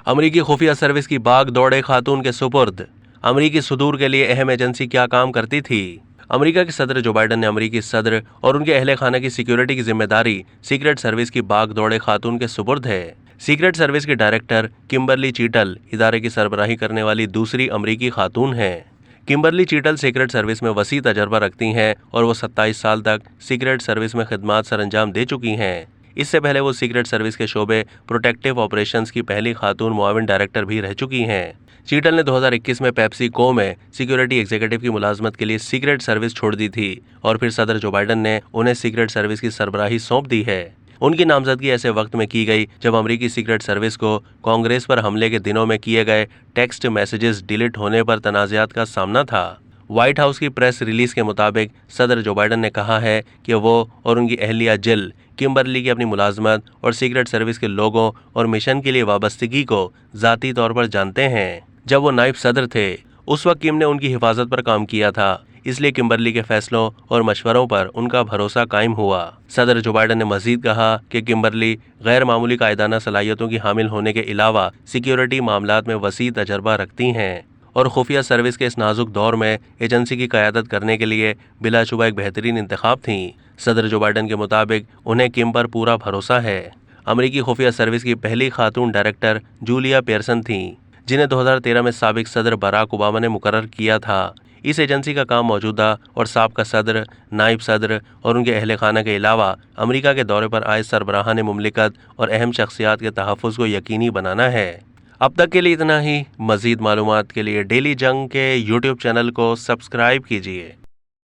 अमरीकी खुफिया सर्विस की बाग दौड़े खातून के सुपुर्द। अमरीकी सुदूर के लिए अहम एजेंसी क्या काम करती थी? अमेरिका के सदर जो बाइडन ने अमरीकी सदर और उनके अहले खाना की सिक्योरिटी की जिम्मेदारी सीक्रेट सर्विस की बाग दौड़े खातून के सुपुर्द है। सीक्रेट सर्विस की डायरेक्टर किम्बरली चीटल इदारे की सरबराही करने वाली दूसरी अमरीकी खातून हैं। किम्बरली चीटल सीक्रेट सर्विस में वसी तजर्बा रखती हैं और वो 27 साल तक सीक्रेट सर्विस में खिदमात सरअंजाम दे चुकी हैं। इससे पहले वो सीक्रेट सर्विस के शोबे प्रोटेक्टिव ऑपरेशंस की पहली खातून मुआविन डायरेक्टर भी रह चुकी हैं। चीटल ने 2021 में पेप्सिको में सिक्योरिटी एग्जीक्यूटिव की मुलाजमत के लिए सीक्रेट सर्विस छोड़ दी थी और फिर सदर जो बाइडन ने उन्हें सीक्रेट सर्विस की सरबराही सौंप दी है। उनकी नामजदगी ऐसे वक्त में की गई जब अमरीकी सीक्रेट सर्विस को कांग्रेस पर हमले के दिनों में किए गए टेक्स्ट मैसेजेस डिलीट होने पर तनाज़ात का सामना था। व्हाइट हाउस की प्रेस रिलीज के मुताबिक सदर जो बाइडन ने कहा है कि वो और उनकी अहलिया जिल किम्बरली की अपनी मुलाजमत और सीक्रेट सर्विस के लोगों और मिशन के लिए वाबस्तगी को ज़ाती तौर पर जानते हैं। जब वो नायब सदर थे उस वक्त किम ने उनकी हिफाजत पर काम किया था, इसलिए किम्बरली के फैसलों और मशवरों पर उनका भरोसा कायम हुआ। सदर जो बाइडन ने मजीद कहा कि किम्बरली गैर मामूली कायदाना सलाहियतों की हामिल होने के अलावा सिक्योरिटी मामलात में वसी तजर्बा रखती हैं और खुफिया सर्विस के इस नाजुक दौर में एजेंसी की क़यादत करने के लिए बिलाशुबा एक बेहतरीन इंतखाब थीं। सदर जो बाइडन के मुताबिक उन्हें किम पर पूरा भरोसा है। अमरीकी खुफिया सर्विस की पहली खातून डायरेक्टर जूलिया पियर्सन थीं, जिन्हें 2013 में साबिक सदर बराक ओबामा ने मुकर्रर किया था। इस एजेंसी का काम मौजूदा और साबका सदर, नायब सदर और उनके अहले खाना के अलावा अमेरिका के दौरे पर आए सरबराहान मुमलिकत और अहम शख्सियात के तहफ़्फ़ुज़ को यकीनी बनाना है। अब तक के लिए इतना ही। मज़ीद मालूमात के लिए डेली जंग के यूट्यूब चैनल को सब्सक्राइब कीजिए।